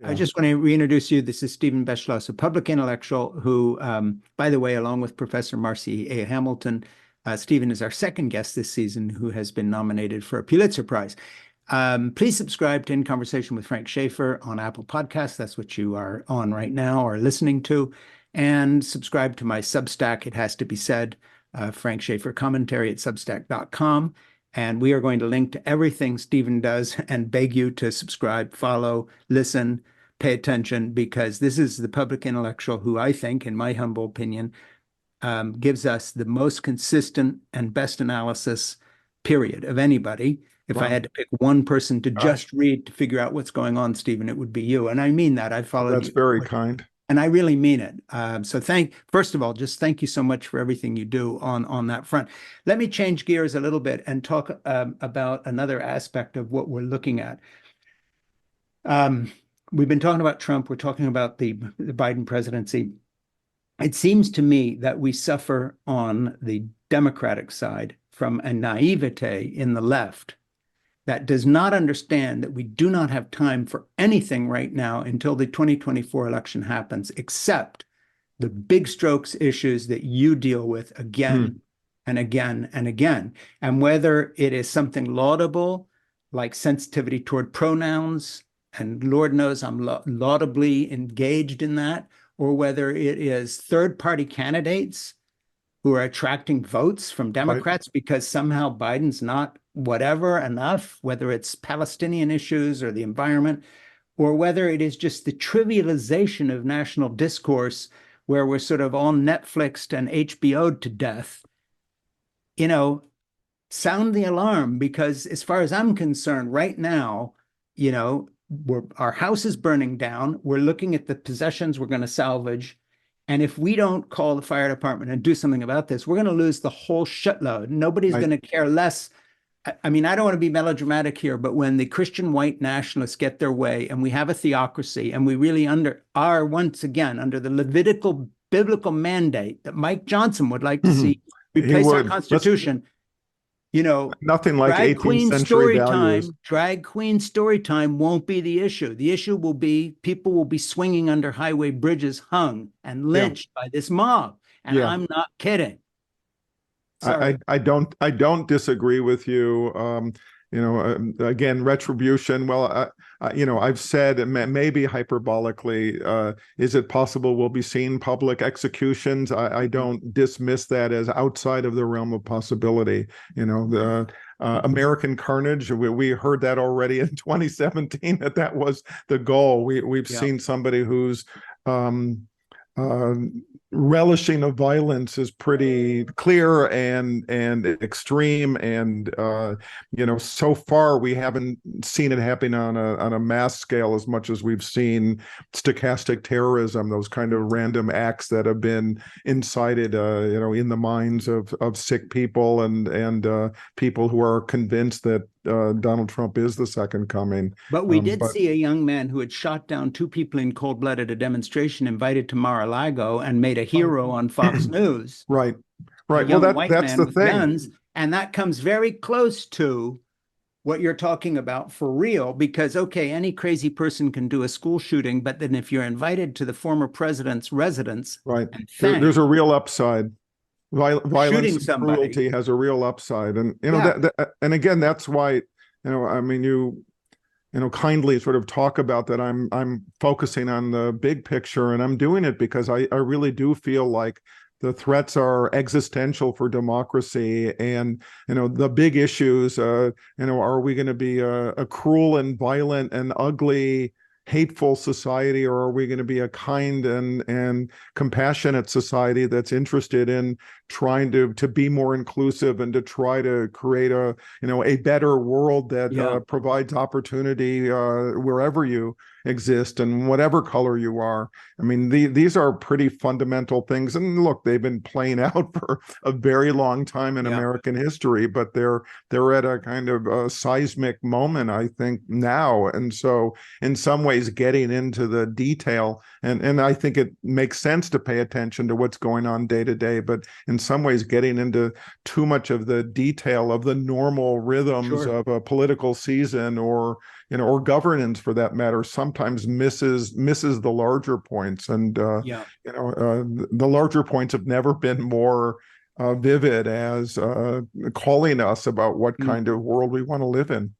I just want to reintroduce you. This is Stephen Beschloss, a public intellectual who, by the way, along with Professor Marcy A. Hamilton, Stephen is our second guest this season who has been nominated for a Pulitzer Prize. Please subscribe to In Conversation with Frank Schaeffer on Apple Podcasts. That's what you are on right now or listening to. And subscribe to my Substack, It Has to Be Said, Frank Schaeffer commentary at substack.com. And we are going to link to everything Stephen does and beg you to subscribe, follow, listen, pay attention, because this is the public intellectual who I think, in my humble opinion, gives us the most consistent and best analysis, period, of anybody. If I had to pick one person to just read to figure out what's going on, Stephen, it would be you. And I mean that. I followed you. That's very kind. And I really mean it. So first of all, just thank you so much for everything you do on that front. Let me change gears a little bit and talk about another aspect of what we're looking at. We've been talking about Trump. We're talking about the Biden presidency. It seems to me that we suffer on the Democratic side from a naivete in the left that does not understand that we do not have time for anything right now until the 2024 election happens, except the big strokes issues that you deal with again and again and again. And whether it is something laudable, like sensitivity toward pronouns, and Lord knows I'm laudably engaged in that, or whether it is third-party candidates who are attracting votes from Democrats because somehow Biden's not whatever enough, whether it's Palestinian issues or the environment, or whether it is just the trivialization of national discourse where we're sort of all Netflixed and HBO'd to death, sound the alarm, because as far as I'm concerned right now, our house is burning down. We're looking at the possessions we're going to salvage. And if we don't call the fire department and do something about this, we're going to lose the whole shitload. Nobody's going to care less. I mean, I don't want to be melodramatic here, but when the Christian white nationalists get their way and we have a theocracy and we really are once again under the Levitical biblical mandate that Mike Johnson would like to see replace our Constitution, nothing like 18th century values. Drag queen story time won't be the issue. The issue will be people will be swinging under highway bridges, hung and lynched by this mob. And I'm not kidding. I don't disagree with you. Again, retribution. Well, I've said, maybe hyperbolically, is it possible we'll be seeing public executions? I don't dismiss that as outside of the realm of possibility. The American carnage, we heard that already in 2017, that was the goal. We've seen somebody who's relishing of violence is pretty clear and extreme, and so far we haven't seen it happening on a mass scale as much as we've seen stochastic terrorism, those kind of random acts that have been incited in the minds of sick people and people who are convinced that Donald Trump is the second coming. But we did see a young man who had shot down two people in cold blood at a demonstration, invited to Mar-a-Lago, and made a hero on Fox News. Right. Well, that's the thing. Guns, and that comes very close to what you're talking about for real, because, okay, any crazy person can do a school shooting, but then if you're invited to the former president's residence, there's a real upside. Violence and cruelty has a real upside, and and again, that's why you kindly sort of talk about that. I'm focusing on the big picture, and I'm doing it because I really do feel like the threats are existential for democracy, and the big issues. Are we going to be a cruel and violent and ugly, hateful society, or are we going to be a kind and compassionate society that's interested in trying to be more inclusive and to try to create a better world that provides opportunity wherever you exist and whatever color you are. I mean, these are pretty fundamental things, and look, they've been playing out for a very long time in American history, but they're at a kind of a seismic moment, I think, now. And so in some ways getting into the detail, and I think it makes sense to pay attention to what's going on day to day, but in some ways getting into too much of the detail of the normal rhythms of a political season, or or governance for that matter, sometimes misses the larger points. And the larger points have never been more vivid as calling us about what kind of world we want to live in.